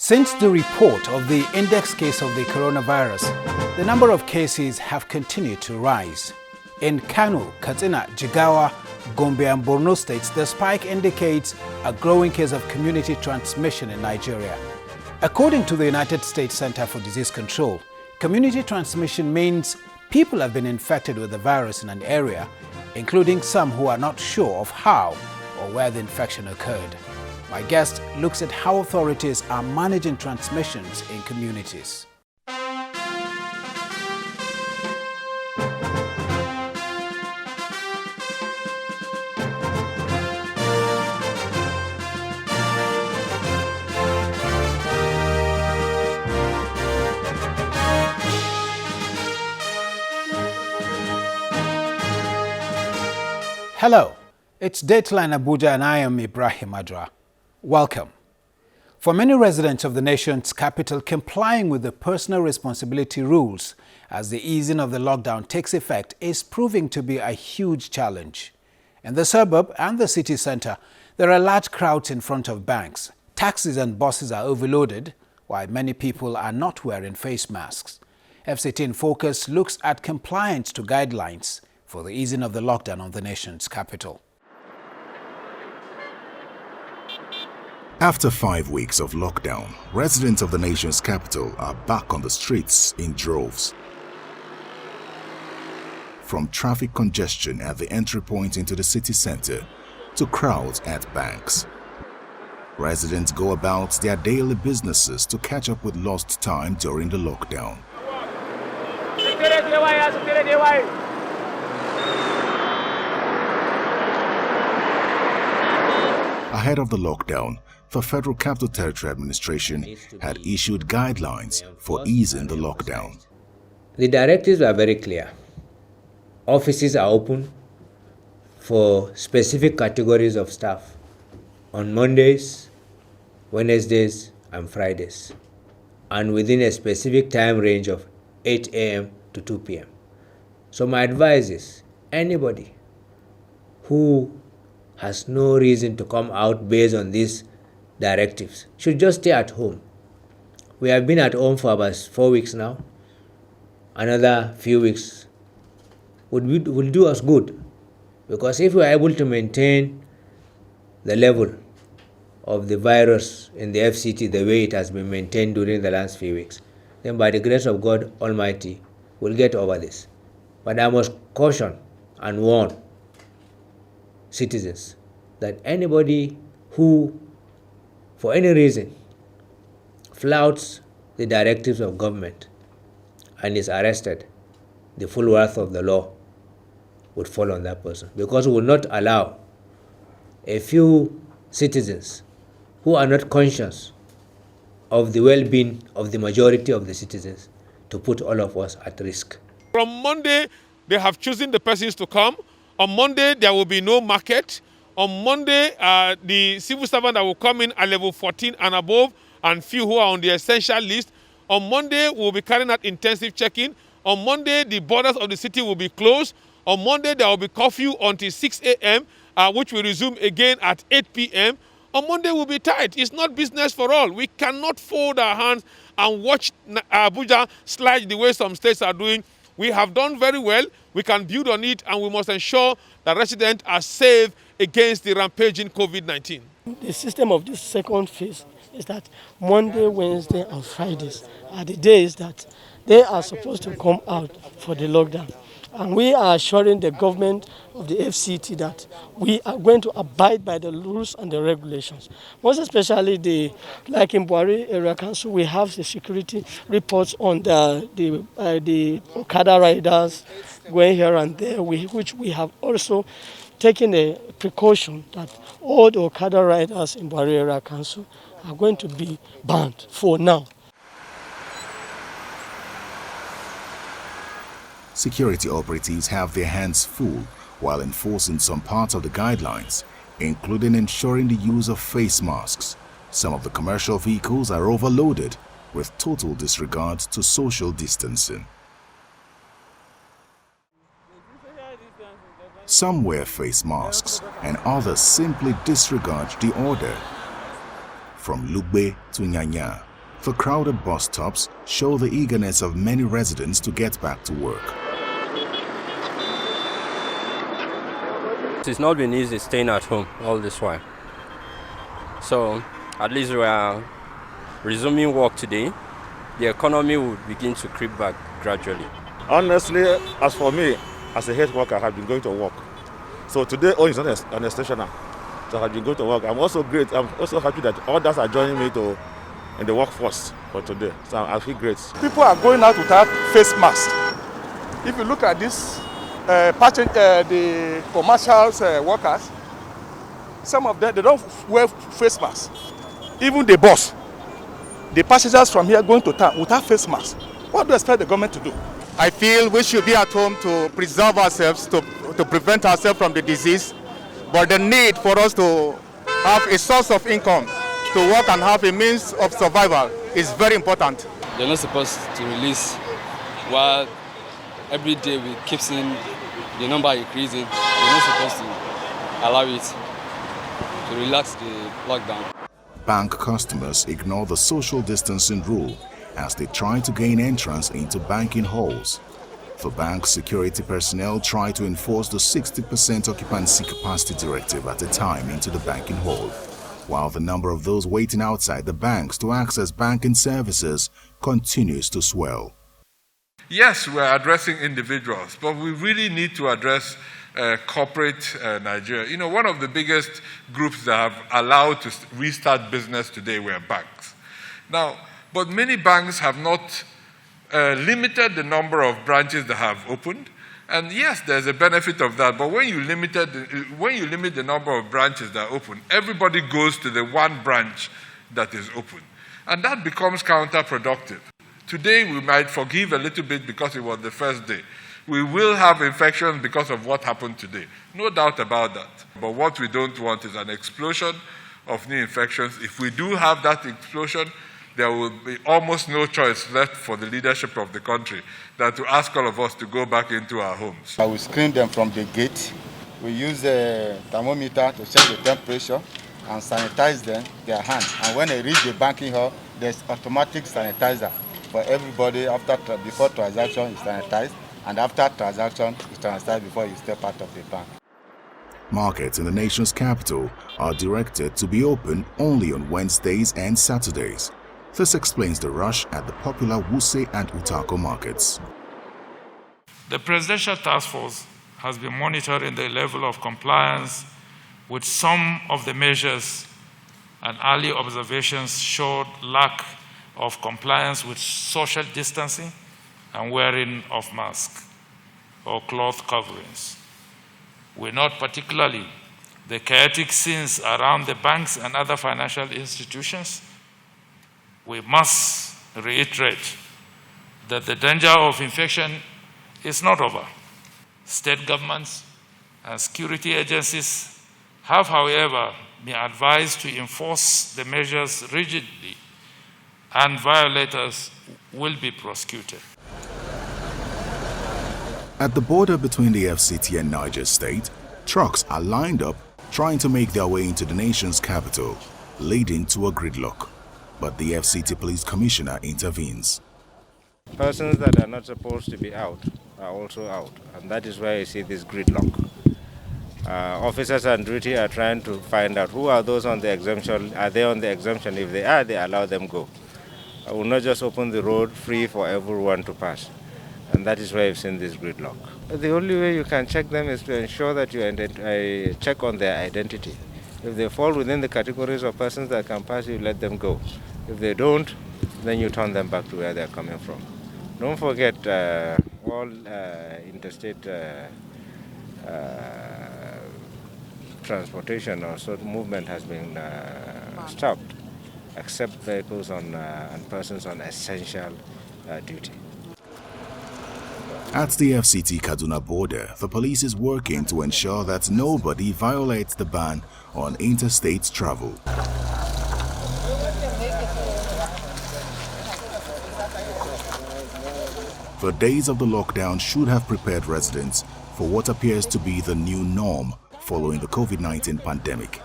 Since the report of the index case of the coronavirus, the number of cases have continued to rise. In Kano, Katsina, Jigawa, Gombe and Borno states, the spike indicates a growing case of community transmission in Nigeria. According to the United States Center for Disease Control, community transmission means people have been infected with the virus in an area, including some who are not sure of how or where the infection occurred. My guest looks at how authorities are managing transmissions in communities. Hello, it's Dateline Abuja and I am Ibrahim Adra. Welcome. For many residents of the nation's capital, complying with the personal responsibility rules as the easing of the lockdown takes effect is proving to be a huge challenge. In the suburb and the city center, there are large crowds in front of banks. Taxis and buses are overloaded, while many people are not wearing face masks. FCT in Focus looks at compliance to guidelines for the easing of the lockdown on the nation's capital. After 5 weeks of lockdown, residents of the nation's capital are back on the streets in droves. From traffic congestion at the entry point into the city center to crowds at banks, residents go about their daily businesses to catch up with lost time during the lockdown. Ahead of the lockdown, the Federal Capital Territory Administration had issued guidelines for easing the lockdown. The directives are very clear. Offices are open for specific categories of staff on Mondays, Wednesdays, and Fridays, and within a specific time range of 8 a.m. to 2 p.m. So my advice is anybody who has no reason to come out based on these directives should just stay at home. We have been at home for about 4 weeks now. Another few weeks will do us good, because if we are able to maintain the level of the virus in the FCT the way it has been maintained during the last few weeks, then by the grace of God Almighty, we'll get over this. But I must caution and warn citizens that anybody who, for any reason, flouts the directives of government and is arrested, the full wrath of the law would fall on that person, because we will not allow a few citizens who are not conscious of the well-being of the majority of the citizens to put all of us at risk. From Monday, they have chosen the persons to come. On Monday, there will be no market. On Monday, the civil servant that will come in are level 14 and above, and few who are on the essential list. On Monday, we will be carrying out intensive checking. On Monday, the borders of the city will be closed. On Monday, there will be curfew until 6 a.m., which will resume again at 8 p.m. On Monday, we'll be tight. It's not business for all. We cannot fold our hands and watch Abuja slide the way some states are doing. We have done very well. We can build on it, and we must ensure that residents are safe against the rampaging COVID-19. The system of this second phase is that Monday, Wednesday, and Fridays are the days that they are supposed to come out for the lockdown. And we are assuring the government of the FCT that we are going to abide by the rules and the regulations. Most especially, like in Buhari Area Council, we have the security reports on the Okada riders going here and there, which we have also taken a precaution that all the Okada riders in Buhari Area Council are going to be banned for now. Security operatives have their hands full while enforcing some parts of the guidelines, including ensuring the use of face masks. Some of the commercial vehicles are overloaded with total disregard to social distancing. Some wear face masks and others simply disregard the order. From Lugbe to Nyanya, The crowded bus stops show the eagerness of many residents to get back to work. It's not been easy staying at home all this while. So at least we are resuming work today. The economy will begin to creep back gradually. Honestly, as for me, as a health worker, I have been going to work. So today, is not an exceptional. So I have been going to work. I'm also happy that others are joining me in the workforce for today. So I feel great. People are going out without face masks. If you look at this, the commercial workers, some of them, they don't wear face masks. Even the bus, the passengers from here going to town without face masks. What do you expect the government to do? I feel we should be at home to preserve ourselves, to prevent ourselves from the disease. But the need for us to have a source of income, to work and have a means of survival is very important. They're not supposed to release while every day we keep seeing the number increasing. They're not supposed to allow it to relax the lockdown. Bank customers ignore the social distancing rule as they try to gain entrance into banking halls. The bank security personnel try to enforce the 60% occupancy capacity directive at a time into the banking hall, while the number of those waiting outside the banks to access banking services continues to swell. Yes, we're addressing individuals, but we really need to address corporate Nigeria. You know, one of the biggest groups that have allowed to restart business today were banks. Now, but many banks have not limited the number of branches that have opened. And yes, there's a benefit of that, but when you limit the number of branches that open, everybody goes to the one branch that is open. And that becomes counterproductive. Today, we might forgive a little bit because it was the first day. We will have infections because of what happened today. No doubt about that. But what we don't want is an explosion of new infections. If we do have that explosion, there will be almost no choice left for the leadership of the country than to ask all of us to go back into our homes. We screen them from the gate. We use a thermometer to check the temperature and sanitize their hands. And when they reach the banking hall, there's automatic sanitizer for everybody. Before transaction is sanitized, and after transaction is sanitized before you step out of the bank. Markets in the nation's capital are directed to be open only on Wednesdays and Saturdays. This explains the rush at the popular Wuse and Utako markets. The Presidential Task Force has been monitoring the level of compliance with some of the measures, and early observations showed lack of compliance with social distancing and wearing of masks or cloth coverings. We note particularly the chaotic scenes around the banks and other financial institutions. We must reiterate that the danger of infection is not over. State governments and security agencies have, however, been advised to enforce the measures rigidly, and violators will be prosecuted. At the border between the FCT and Niger State, trucks are lined up trying to make their way into the nation's capital, leading to a gridlock. But the FCT police commissioner intervenes. Persons that are not supposed to be out are also out, and that is why you see this gridlock. Officers on duty are trying to find out who are those on the exemption. Are they on the exemption? If they are, they allow them go. I will not just open the road free for everyone to pass, and that is why you've seen this gridlock. The only way you can check them is to ensure that you check on their identity. If they fall within the categories of persons that can pass, you let them go. If they don't, then you turn them back to where they're coming from. Don't forget, all interstate transportation or sort of movement has been stopped, except vehicles and persons on essential duty. At the FCT Kaduna border, the police is working to ensure that nobody violates the ban on interstate travel. The days of the lockdown should have prepared residents for what appears to be the new norm following the COVID-19 pandemic.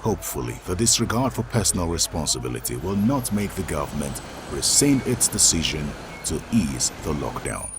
Hopefully, the disregard for personal responsibility will not make the government rescind its decision to ease the lockdown.